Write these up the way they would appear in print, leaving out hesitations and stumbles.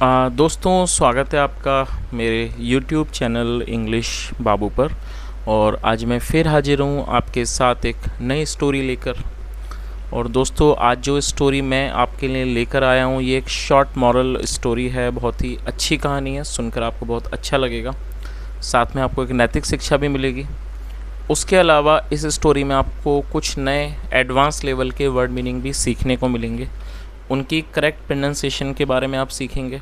दोस्तों, स्वागत है आपका मेरे YouTube चैनल इंग्लिश बाबू पर। और आज मैं फिर हाजिर हूँ आपके साथ एक नई स्टोरी लेकर। और दोस्तों, आज जो स्टोरी मैं आपके लिए लेकर आया हूँ ये एक शॉर्ट मॉरल स्टोरी है। बहुत ही अच्छी कहानी है, सुनकर आपको बहुत अच्छा लगेगा। साथ में आपको एक नैतिक शिक्षा भी मिलेगी। उसके अलावा इस स्टोरी में आपको कुछ नए एडवांस लेवल के वर्ड मीनिंग भी सीखने को मिलेंगे। उनकी करेक्ट प्रोनाउंसिएशन के बारे में आप सीखेंगे।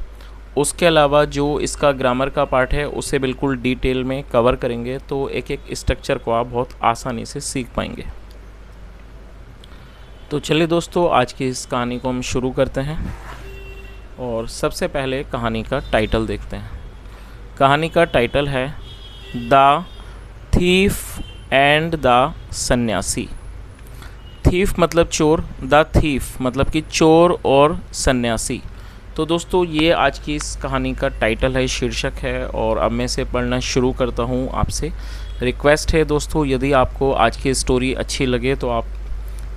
उसके अलावा जो इसका ग्रामर का पार्ट है उसे बिल्कुल डिटेल में कवर करेंगे, तो एक एक स्ट्रक्चर को आप बहुत आसानी से सीख पाएंगे। तो चलिए दोस्तों, आज की इस कहानी को हम शुरू करते हैं। और सबसे पहले कहानी का टाइटल देखते हैं। कहानी का टाइटल है द थीफ एंड द सन्यासी। थीफ मतलब चोर, द थीफ मतलब कि चोर और सन्यासी। तो दोस्तों, ये आज की इस कहानी का टाइटल है, शीर्षक है। और अब मैं इसे पढ़ना शुरू करता हूँ। आपसे रिक्वेस्ट है दोस्तों, यदि आपको आज की स्टोरी अच्छी लगे तो आप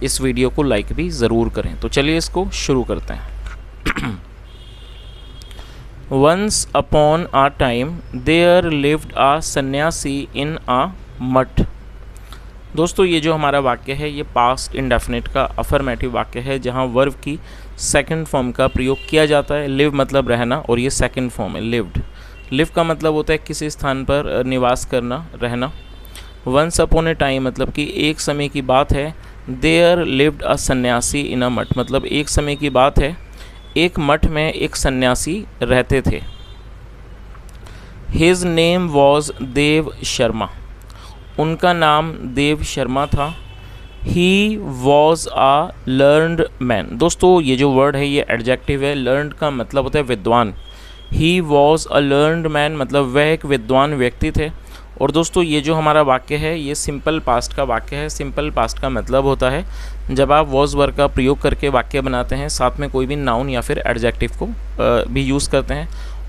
इस वीडियो को लाइक भी ज़रूर करें। तो चलिए इसको शुरू करते हैं। Once upon a time there lived a sanyasi in आ मठ। दोस्तों, ये जो हमारा वाक्य है ये पास्ट इंडेफिनिट का अफर्मेटिव वाक्य है, जहाँ वर्ब की सेकंड फॉर्म का प्रयोग किया जाता है। लिव मतलब रहना, और ये सेकंड फॉर्म है लिव्ड। लिव का मतलब होता है किसी स्थान पर निवास करना, रहना। वंस अपॉन ए टाइम मतलब कि एक समय की बात है। देयर लिव्ड अ सन्यासी इन अ मठ मतलब एक समय की बात है, एक मठ में एक सन्यासी रहते थे। His name was Dev Sharma. उनका नाम देव शर्मा था। He was a learned man. दोस्तों, ये जो वर्ड है ये एडजेक्टिव है। लर्नड का मतलब होता है विद्वान। He was a learned man मतलब वह एक विद्वान व्यक्ति थे। और दोस्तों, ये जो हमारा वाक्य है ये सिंपल पास्ट का वाक्य है। सिंपल पास्ट का मतलब होता है जब आप वॉज वर्ड का प्रयोग करके वाक्य बनाते हैं, साथ में कोई भी नाउन या फिर एडजेक्टिव को भी यूज़ करते हैं।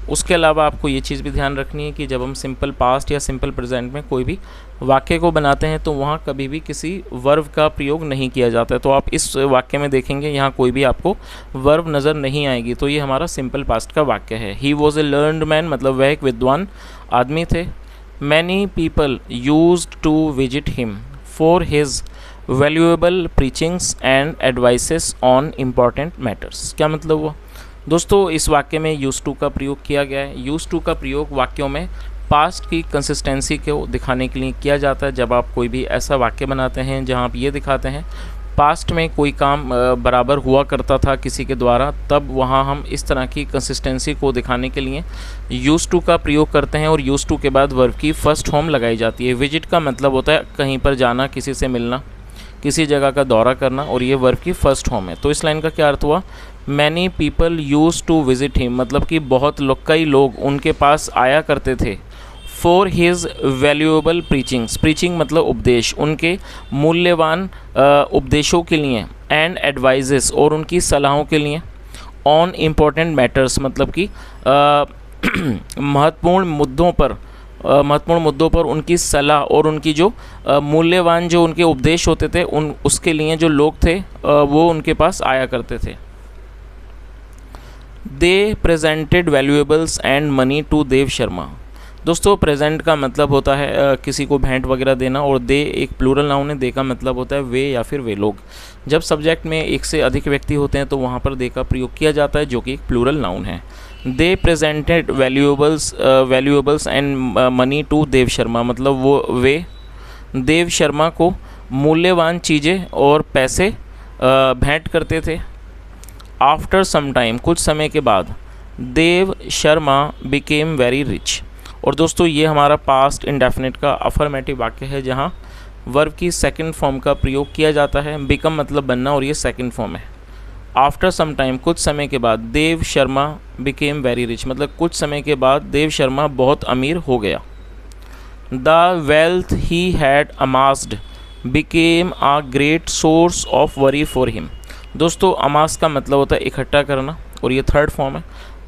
उसके अलावा आपको ये चीज़ भी ध्यान रखनी है कि जब हम सिंपल पास्ट या सिंपल प्रेजेंट में कोई भी वाक्य को बनाते हैं तो वहाँ कभी भी किसी वर्ब का प्रयोग नहीं किया जाता है। तो आप इस वाक्य में देखेंगे यहाँ कोई भी आपको वर्ब नज़र नहीं आएगी। तो ये हमारा सिंपल पास्ट का वाक्य है। He was a learned man मतलब वह एक विद्वान आदमी थे। Many people used to visit him for his valuable preachings and advices on important matters. क्या मतलब हुआ दोस्तों? इस वाक्य में यूज टू का प्रयोग किया गया है। यूज टू का प्रयोग वाक्यों में पास्ट की कंसिस्टेंसी को दिखाने के लिए किया जाता है। जब आप कोई भी ऐसा वाक्य बनाते हैं जहां आप ये दिखाते हैं पास्ट में कोई काम बराबर हुआ करता था किसी के द्वारा, तब वहां हम इस तरह की कंसिस्टेंसी को दिखाने के लिए यूज टू का प्रयोग करते हैं। और यूज टू के बाद वर्ब की फर्स्ट फॉर्म लगाई जाती है। विजिट का मतलब होता है कहीं पर जाना, किसी से मिलना, किसी जगह का दौरा करना, और ये वर्ब की फर्स्ट फॉर्म है। तो इस लाइन का क्या अर्थ हुआ? Many people use to visit him मतलब कि बहुत कई लोग उनके पास आया करते थे। For his valuable preachings, preaching मतलब उपदेश, उनके मूल्यवान उपदेशों के लिए। एंड एडवाइजेस और उनकी सलाहों के लिए। ऑन इम्पोर्टेंट मैटर्स मतलब कि महत्वपूर्ण मुद्दों पर उनकी सलाह और उनकी जो मूल्यवान जो उनके उपदेश होते थे उसके लिए जो लोग थे वो उनके पास आया करते थे। They presented valuables and money to Dev Sharma. दोस्तों, प्रेजेंट का मतलब होता है किसी को भेंट वगैरह देना, और दे एक प्लूरल नाउन है। दे का मतलब होता है वे या फिर वे लोग। जब सब्जेक्ट में एक से अधिक व्यक्ति होते हैं तो वहाँ पर दे का प्रयोग किया जाता है, जो कि एक प्लूरल नाउन है। They presented valuables and money to Dev Sharma मतलब वे देव शर्मा को मूल्यवान चीज़ें और पैसे भेंट करते थे। आफ्टर सम टाइम कुछ समय के बाद Dev Sharma became very rich. और दोस्तों, ये हमारा पास्ट इंडेफिनिट का अफर्मेटिव वाक्य है, जहाँ वर्ब की सेकंड फॉर्म का प्रयोग किया जाता है। बिकम मतलब बनना, और ये सेकंड फॉर्म है। आफ्टर सम टाइम कुछ समय के बाद Dev Sharma became very rich मतलब कुछ समय के बाद देव शर्मा बहुत अमीर हो गया। The wealth he had amassed became a great source of worry for him. दोस्तों, अमास का मतलब होता है इकट्ठा करना, और ये थर्ड फॉर्म है।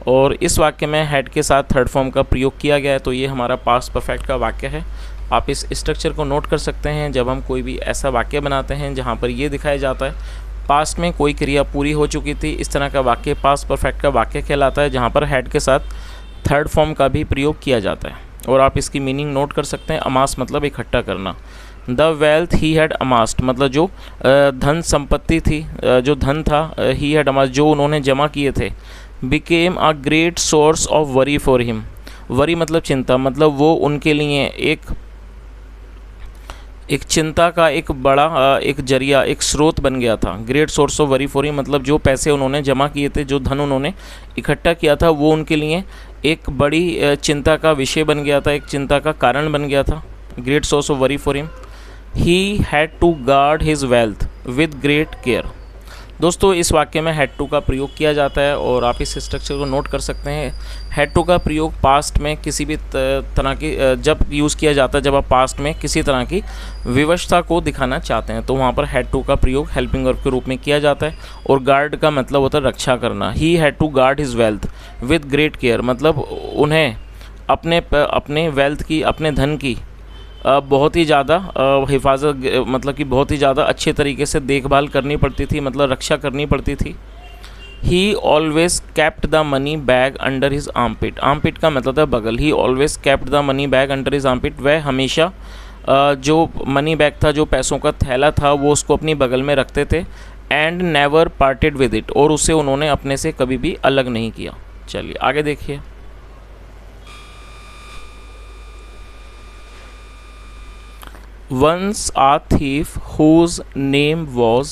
और इस वाक्य में हैड के साथ थर्ड फॉर्म का प्रयोग किया गया है। तो ये हमारा पास्ट परफेक्ट का वाक्य है। आप इस स्ट्रक्चर को नोट कर सकते हैं जब हम कोई भी ऐसा वाक्य बनाते हैं जहाँ पर ये दिखाया जाता है पास्ट में कोई क्रिया पूरी हो चुकी थी, इस तरह का वाक्य पास्ट परफेक्ट का वाक्य कहलाता है, जहाँ पर हैड के साथ थर्ड फॉर्म का भी प्रयोग किया जाता है। और आप इसकी मीनिंग नोट कर सकते हैं। अमास मतलब इकट्ठा करना। द वेल्थ ही हैड अमास्ड मतलब जो धन संपत्ति थी, जो धन था, ही हैड अमास्ड जो उन्होंने जमा किए थे, became a great source of worry for him. Worry मतलब चिंता, मतलब वो उनके लिए एक चिंता का एक बड़ा एक जरिया, एक स्रोत बन गया था। Great source of worry for him मतलब जो पैसे उन्होंने जमा किए थे, जो धन उन्होंने इकट्ठा किया था, वो उनके लिए एक बड़ी चिंता का विषय बन गया था, एक चिंता का कारण बन गया था। Great source of worry for him. He had to guard his wealth with great care. दोस्तों इस वाक्य में हैड टू का प्रयोग किया जाता है और आप इस स्ट्रक्चर को नोट कर सकते हैं। हैड टू का प्रयोग पास्ट में किसी भी तरह की जब यूज़ किया जाता है, जब आप पास्ट में किसी तरह की विवशता को दिखाना चाहते हैं, तो वहाँ पर हैड टू का प्रयोग हेल्पिंग वर्ब के रूप में किया जाता है। और गार्ड का मतलब होता है रक्षा करना। He had to guard his wealth with great care मतलब उन्हें अपने वेल्थ की, अपने धन की बहुत ही ज़्यादा हिफाजत, मतलब कि बहुत ही ज़्यादा अच्छे तरीके से देखभाल करनी पड़ती थी, मतलब रक्षा करनी पड़ती थी। ही always kept the money bag under his armpit. Armpit का मतलब है बगल। ही always kept the money bag under his armpit. वह हमेशा जो मनी बैग था, जो पैसों का थैला था, वो उसको अपनी बगल में रखते थे। And never parted with it और उसे उन्होंने अपने से कभी भी अलग नहीं किया। चलिए आगे देखिए। Once a thief whose name was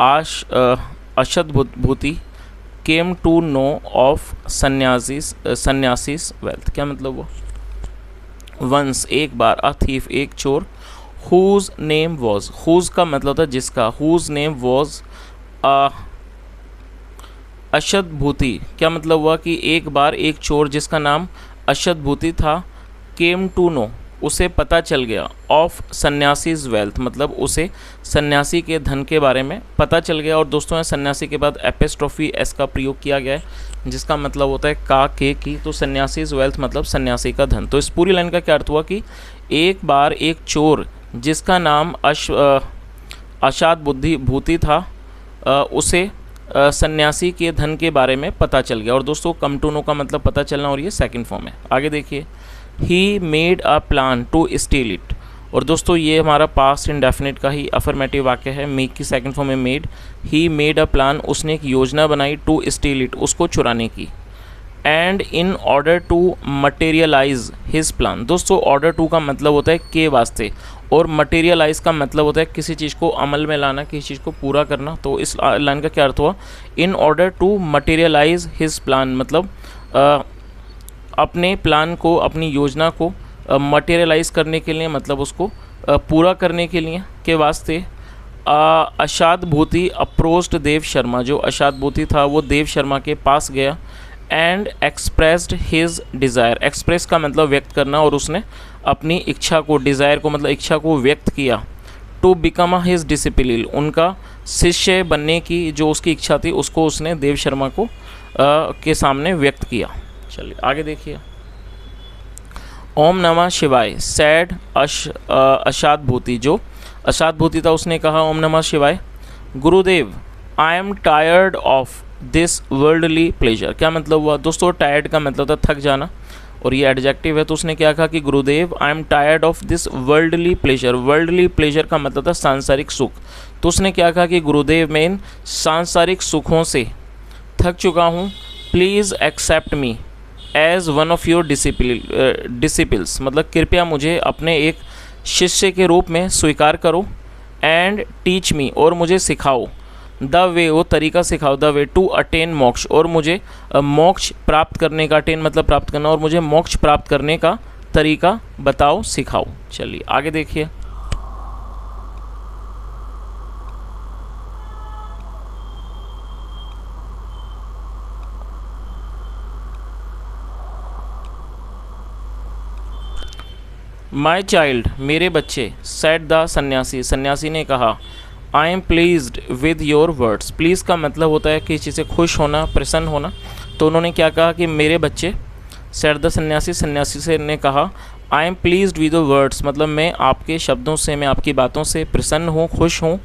Ashad Bhuti came to know of सन्यासी's wealth। क्या मतलब वो? Once एक बार, a thief एक चोर, whose name was, whose का मतलब था जिसका, whose name was अशद भूति। क्या मतलब हुआ कि एक बार एक चोर जिसका नाम अशद भूति था, came to know उसे पता चल गया, ऑफ सन्यासीज वेल्थ मतलब उसे सन्यासी के धन के बारे में पता चल गया। और दोस्तों सन्यासी के बाद एपिस्ट्रोफी एस का प्रयोग किया गया है, जिसका मतलब होता है का के की। तो सन्यासीज वेल्थ मतलब सन्यासी का धन। तो इस पूरी लाइन का क्या अर्थ हुआ कि एक बार एक चोर जिसका नाम अशाद भूति था, उसे सन्यासी के धन के बारे में पता चल गया। और दोस्तों कम टू नो का मतलब पता चलना, और ये सेकंड फॉर्म है। आगे देखिए। He made a plan to steal it. और दोस्तों ये हमारा पास्ट इंडेफिनिट का ही अफर्मेटिव वाक्य है। मेक की सेकंड फॉर्म में made. He made a plan उसने एक योजना बनाई, टू स्टील इट उसको चुराने की। And in order to materialize his plan. दोस्तों ऑर्डर टू का मतलब होता है के वास्ते, और मटेरियलाइज का मतलब होता है किसी चीज़ को अमल में लाना, किसी चीज़ को पूरा करना। तो इस लाइन का क्या अर्थ हुआ? In order to materialize his plan मतलब अपने प्लान को, अपनी योजना को मटेरियलाइज करने के लिए, मतलब उसको पूरा करने के लिए के वास्ते अशाद भूति अप्रोच्ड देव शर्मा। जो अशाद भूति था वो देव शर्मा के पास गया। And expressed his desire. Express का मतलब व्यक्त करना, और उसने अपनी इच्छा को, डिज़ायर को मतलब इच्छा को व्यक्त किया। To become a his disciple उनका शिष्य बनने की जो उसकी इच्छा थी, उसको उसने देव शर्मा को के सामने व्यक्त किया। चलिए आगे देखिए। ओम नमः शिवाय सैड अशाद भूति। जो अशाद भूति था उसने कहा ओम नमः शिवाय। गुरुदेव I am tired of this worldly pleasure. क्या मतलब हुआ? दोस्तों टायर्ड का मतलब था थक जाना, और ये एडजेक्टिव है। तो उसने क्या कहा कि गुरुदेव I am tired of this worldly pleasure. Worldly pleasure का मतलब था सांसारिक सुख। तो उसने क्या कहा कि गुरुदेव मैं इन सांसारिक सुखों से थक चुका हूँ। Please accept me as one of your disciples मतलब कृपया मुझे अपने एक शिष्य के रूप में स्वीकार करो। एंड टीच मी और मुझे सिखाओ। द वे वो तरीका सिखाओ। द वे टू अटेन मोक्ष और मुझे मोक्ष प्राप्त करने का, अटेन मतलब प्राप्त करना, और मुझे मोक्ष प्राप्त करने का तरीका बताओ, सिखाओ। चलिए आगे देखिए। माई चाइल्ड मेरे बच्चे। सेड द सन्यासी सन्यासी ने कहा। I am pleased with your words. Please का मतलब होता है किसी से खुश होना, प्रसन्न होना। तो उन्होंने क्या कहा कि मेरे बच्चे। सेड द सन्यासी सन्यासी से ने कहा I am pleased with your words मतलब मैं आपके शब्दों से, मैं आपकी बातों से प्रसन्न हूँ, खुश हूँ।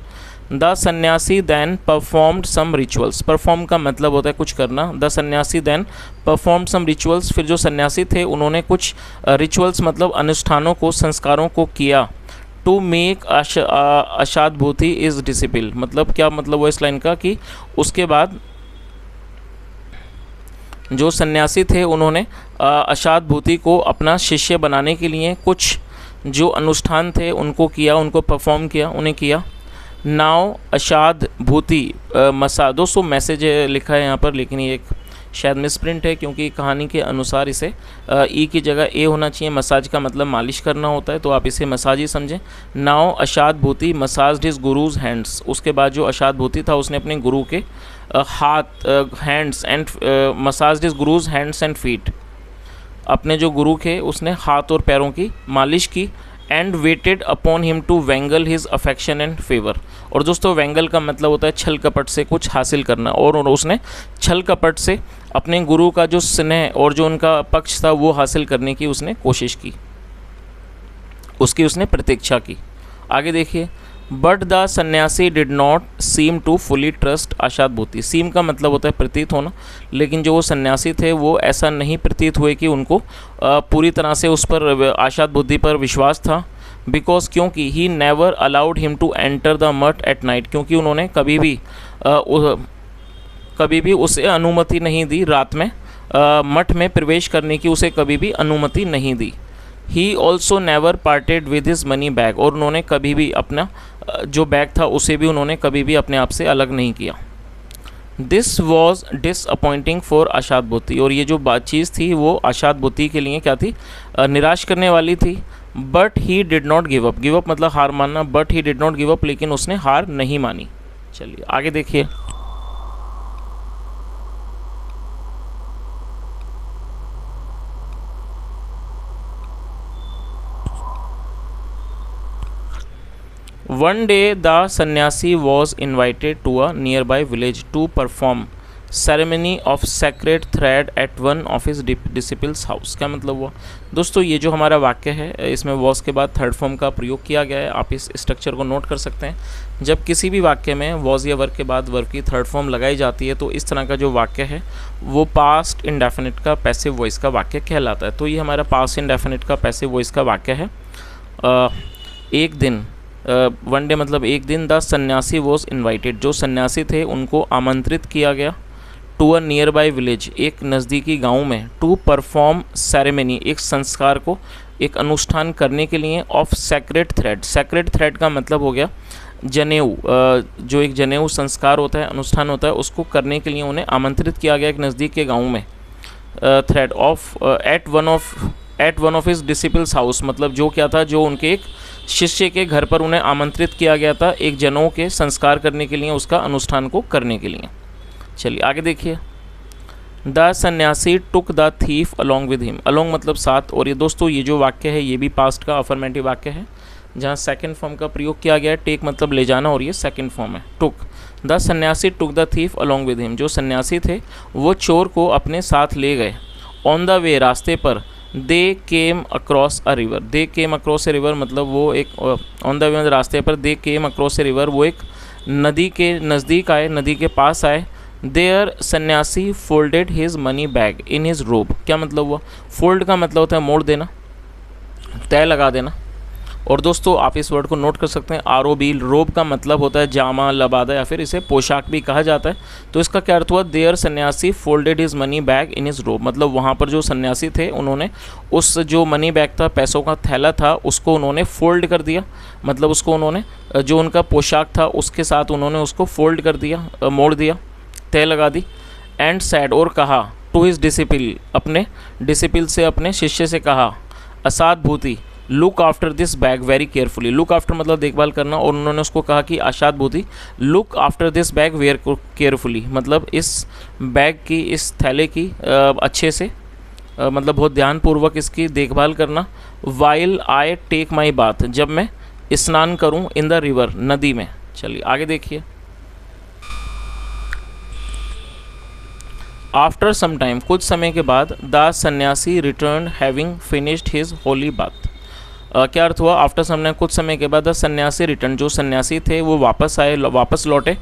The sannyasi then performed some rituals, perform का मतलब होता है कुछ करना, the sannyasi then performed some rituals, फिर जो सन्यासी थे उन्होंने कुछ रिचुअल्स मतलब अनुष्ठानों को, संस्कारों को किया, टू मेक अशादभूति इज डिसिपल, मतलब क्या मतलब वो इस लाइन का कि उसके बाद जो सन्यासी थे उन्होंने अशादभूति को अपना शिष्य बनाने के लिए कुछ जो अनुष्ठान थे उनको किया, उनको परफॉर्म किया, उन्हें किया। नाउ अशादभूति मसा, दोस्तों मैसेज लिखा है यहाँ पर लेकिन ये एक शायद मिसप्रिंट है क्योंकि कहानी के अनुसार इसे ई की जगह ए होना चाहिए। मसाज का मतलब मालिश करना होता है तो आप इसे मसाज ही समझें। नाउ अशादभूति मसाज्ड हिज गुरुज हैंड्स, उसके बाद जो अशादभूति था उसने अपने गुरु के हाथ hands and massaged his guru's hands and feet, अपने जो गुरु के उसने हाथ और पैरों की मालिश की। And waited upon him to wangle his affection and favour, और दोस्तों वेंगल का मतलब होता है छल कपट से कुछ हासिल करना, और उसने छल कपट से अपने गुरु का जो स्नेह और जो उनका पक्ष था वो हासिल करने की उसने कोशिश की, उसकी उसने प्रतीक्षा की। आगे देखिए, but the sanyasi did not seem to fully trust Ashadhbhuti, seem का मतलब होता है प्रतीत होना, लेकिन जो वो सन्यासी थे वो ऐसा नहीं प्रतीत हुए कि उनको पूरी तरह से उस पर अशादभूति पर विश्वास था। बिकॉज क्योंकि he never allowed him to enter the math at night, क्योंकि उन्होंने कभी भी उसे अनुमति नहीं दी रात में मठ में प्रवेश करने की, उसे कभी भी अनुमति नहीं दी। He also never parted with his money bag, और उन्होंने कभी भी अपना जो बैग था उसे भी उन्होंने कभी भी अपने आप से अलग नहीं किया। दिस वॉज डिसअपॉइंटिंग फॉर अशादभूति, और ये जो बात चीज़ थी वो अशादभूति के लिए क्या थी, निराश करने वाली थी। But he did not give up, give up मतलब हार मानना, but he did not give up, लेकिन उसने हार नहीं मानी। चलिए आगे देखिए, One day the sannyasi was invited to a nearby village to perform ceremony of sacred thread at one of his disciples house। क्या मतलब हुआ दोस्तों, ये जो हमारा वाक्य है इसमें was के बाद थर्ड फॉर्म का प्रयोग किया गया है। आप इस स्ट्रक्चर को नोट कर सकते हैं। जब किसी भी वाक्य में was या वर्ब के बाद वर्ब की थर्ड फॉर्म लगाई जाती है तो इस तरह का जो वाक्य है वो पास्ट इंडेफिनिट का पैसिव वॉइस का वाक्य कहलाता है। तो ये हमारा पास्ट इंडेफिनिट का पैसिव वॉइस का वाक्य है। एक दिन, वन डे मतलब एक दिन, द सन्यासी वॉज इन्वाइटेड, जो सन्यासी थे उनको आमंत्रित किया गया, to a nearby village, एक नज़दीकी गांव में, टू परफॉर्म सेरेमनी, एक संस्कार को, एक अनुष्ठान करने के लिए, of sacred thread. Sacred thread का मतलब हो गया जनेऊ, जो एक जनेऊ संस्कार होता है, अनुष्ठान होता है, उसको करने के लिए उन्हें आमंत्रित किया गया एक नज़दीक के गाँव में। Thread of at one of his disciples house, मतलब जो क्या था, जो उनके एक शिष्य के घर पर उन्हें आमंत्रित किया गया था एक जनों के संस्कार करने के लिए, उसका अनुष्ठान को करने के लिए। चलिए आगे देखिए, द सन्यासी took the thief along with him, along मतलब साथ, और ये दोस्तों ये जो वाक्य है ये भी पास्ट का अफर्मेटिव वाक्य है जहाँ सेकंड फॉर्म का प्रयोग किया गया है। टेक मतलब ले जाना और ये सेकंड फॉर्म है टुक। द सन्यासी took the thief along with him, जो सन्यासी थे वो चोर को अपने साथ ले गए। ऑन द वे, रास्ते पर, they came across a river, they came across a river मतलब वो एक, ऑन द वे रास्ते पर, they came across a river वो एक नदी के नज़दीक आए, नदी के पास आए। देयर सन्यासी folded his money bag in his रोब, क्या मतलब हुआ, फोल्ड का मतलब होता है मोड़ देना, तय लगा देना। और दोस्तों आप इस वर्ड को नोट कर सकते हैं, आरोबी, रोब का मतलब होता है जामा, लबादा या फिर इसे पोशाक भी कहा जाता है। तो इसका क्या अर्थ हुआ, देयर सन्यासी folded his money bag in his रोब, मतलब वहाँ पर जो सन्यासी थे उन्होंने उस जो मनी बैग था, पैसों का थैला था, उसको उन्होंने फोल्ड कर दिया, मतलब उसको उन्होंने जो उनका पोशाक था उसके साथ उन्होंने उसको फोल्ड कर दिया, मोड़ दिया, तय लगा दी। एंड सैड, और कहा, टू हिज डिसिपल, अपने डिसिपल से, अपने शिष्य से कहा, Asadbhuti, look after this bag very carefully, look after मतलब देखभाल करना, और उन्होंने उसको कहा कि Ashadhbhuti, look after this bag very carefully, मतलब इस बैग की, इस थैले की अच्छे से मतलब बहुत ध्यानपूर्वक इसकी देखभाल करना। While I take my bath, जब मैं स्नान करूं, इन द रिवर, नदी में। चलिए आगे देखिए, आफ्टर सम टाइम, कुछ समय के बाद, द सन्यासी return having finished his Holi bath, क्या अर्थ हुआ, आफ्टर सम टाइम, कुछ समय के बाद, द सन्यासी रिटर्न, जो सन्यासी थे वो वापस आए, वापस लौटे,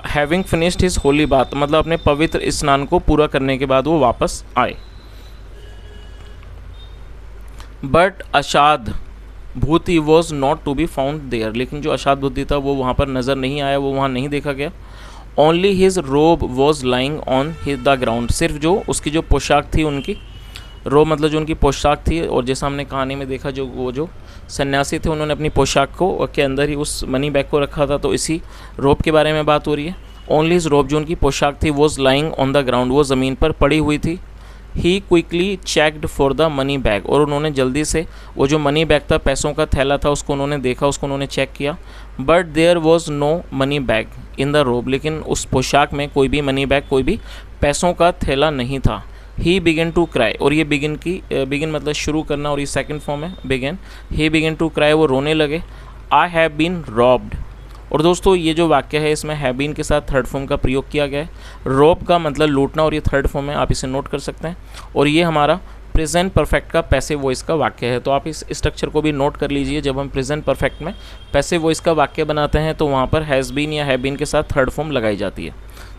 हैविंग फिनिश्ड हिज होली बात, मतलब अपने पवित्र स्नान को पूरा करने के बाद वो वापस आए। But Ashadhbhuti was not to be found there, लेकिन जो अशाद बुद्धि था वो वहाँ पर नज़र नहीं आया, वो वहाँ नहीं देखा गया। ओनली हिज रोब was lying on his the ground, सिर्फ जो उसकी जो पोशाक थी, उनकी रोब मतलब जो उनकी पोशाक थी, और जैसा हमने कहानी में देखा जो वो जो सन्यासी थे उन्होंने अपनी पोशाक को के अंदर ही उस मनी बैग को रखा था, तो इसी रोब के बारे में बात हो रही है। ओनली हिज रोब, जो उनकी पोशाक थी, was lying on the ground, वो ज़मीन पर पड़ी हुई थी। He quickly checked for the money bag, और उन्होंने जल्दी से वो जो मनी बैग था, पैसों का थैला था, उसको उन्होंने देखा, उसको उन्होंने चेक किया। But there was no money bag in the robe, लेकिन उस पोशाक में कोई भी मनी बैग, कोई भी पैसों का थैला नहीं था। ही बिगन टू क्राई, और ये बिगिन मतलब शुरू करना, और ये सेकंड फॉर्म है began. He began to cry, वो रोने लगे। आई हैव बीन रॉब्ड, और दोस्तों ये जो वाक्य है इसमें हैव बीन के साथ थर्ड फॉर्म का प्रयोग किया गया है। रॉब का मतलब लूटना, और ये थर्ड फॉर्म है, आप इसे नोट कर सकते हैं। और ये हमारा प्रेजेंट परफेक्ट का पैसिव वॉइस का वाक्य है, तो आप इस स्ट्रक्चर को भी नोट कर लीजिए। जब हम प्रेजेंट परफेक्ट में पैसिव वॉइस का वाक्य बनाते हैं तो वहाँ पर हैज़ बीन या हैव बीन के साथ थर्ड फॉर्म लगाई जाती है।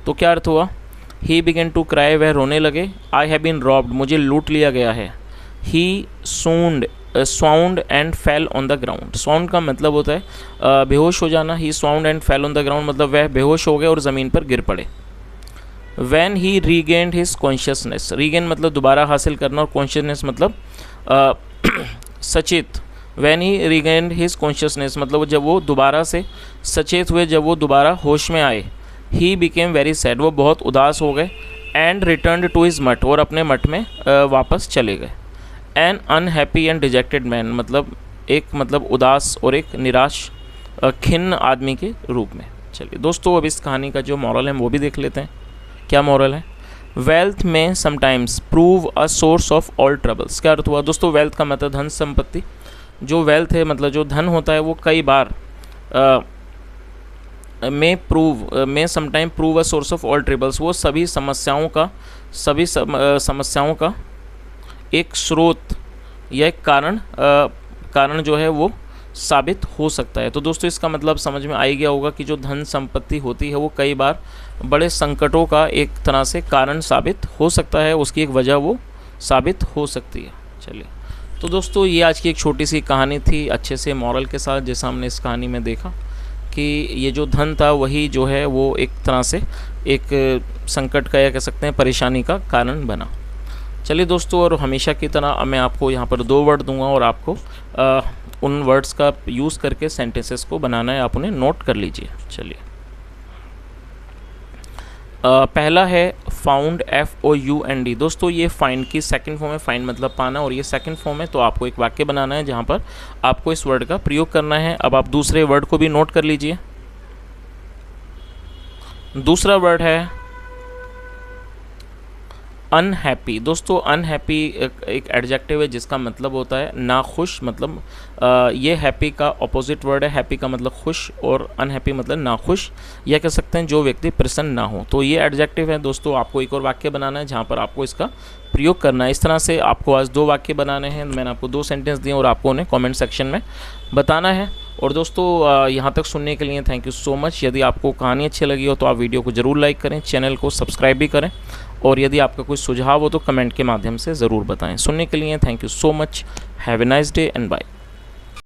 तो क्या अर्थ हुआ, ही बिगन टू क्राई, वह रोने लगे। आई हैव बीन रॉब्ड, मुझे लूट लिया गया है। He swooned and fell on the ground, swooned का मतलब होता है बेहोश हो जाना। He swooned and fell on the ground मतलब वह बेहोश हो गए और ज़मीन पर गिर पड़े। When he regained his consciousness, regain मतलब दोबारा हासिल करना, और कॉन्शियसनेस मतलब सचेत। When he regained his consciousness मतलब जब वो दोबारा से सचेत हुए, जब वो दोबारा होश में आए। ही बिकेम वेरी सैड, वो बहुत उदास हो गए। एंड रिटर्न टू हिज मठ, और अपने मठ में वापस चले गए। An unhappy and dejected man मतलब उदास और एक निराश खिन्न आदमी के रूप में। चलिए दोस्तों, अब इस कहानी का जो मॉरल है वो भी देख लेते हैं। क्या मॉरल है, वेल्थ में sometimes prove a source of all troubles. क्या अर्थ हुआ दोस्तों, वेल्थ का मतलब धन संपत्ति, जो वेल्थ है मतलब जो धन होता है वो कई बार में sometime prove a source of all troubles, वो सभी समस्याओं का एक स्रोत या एक कारण जो है वो साबित हो सकता है। तो दोस्तों इसका मतलब समझ में आ ही गया होगा कि जो धन संपत्ति होती है वो कई बार बड़े संकटों का एक तरह से कारण साबित हो सकता है, उसकी एक वजह वो साबित हो सकती है। चलिए तो दोस्तों ये आज की एक छोटी सी कहानी थी, अच्छे से मॉरल के साथ, जैसा हमने इस कहानी में देखा कि ये जो धन था वही जो है वो एक तरह से एक संकट का या कह सकते हैं परेशानी का कारण बना। चलिए दोस्तों, और हमेशा की तरह मैं आपको यहाँ पर 2 वर्ड दूंगा और आपको उन वर्ड्स का यूज़ करके सेंटेंसेस को बनाना है, आप उन्हें नोट कर लीजिए। चलिए पहला है फाउंड, FOUND। दोस्तों ये फाइंड की सेकंड फॉर्म है, फाइंड मतलब पाना, और ये सेकंड फॉर्म है, तो आपको एक वाक्य बनाना है जहाँ पर आपको इस वर्ड का प्रयोग करना है। अब आप दूसरे वर्ड को भी नोट कर लीजिए। दूसरा वर्ड है अनहैप्पी। दोस्तों अनहैप्पी एक एडजेक्टिव है जिसका मतलब होता है नाखुश, मतलब ये हैप्पी का ऑपोजिट वर्ड है। हैप्पी का मतलब खुश और अनहैप्पी मतलब नाखुश, या कह सकते हैं जो व्यक्ति प्रसन्न ना हो। तो ये एडजेक्टिव है दोस्तों। आपको एक और वाक्य बनाना है जहाँ पर आपको इसका प्रयोग करना है। इस तरह से आपको आज 2 वाक्य बनाने हैं। मैंने आपको 2 सेंटेंस दिए और आपको उन्हें कमेंट सेक्शन में बताना है। और दोस्तों यहाँ तक सुनने के लिए थैंक यू सो मच। यदि आपको कहानी अच्छी लगी हो तो आप वीडियो को ज़रूर लाइक करें, चैनल को सब्सक्राइब भी करें, और यदि आपका कोई सुझाव हो तो कमेंट के माध्यम से ज़रूर बताएं। सुनने के लिए thank you so much. Have a nice day and bye.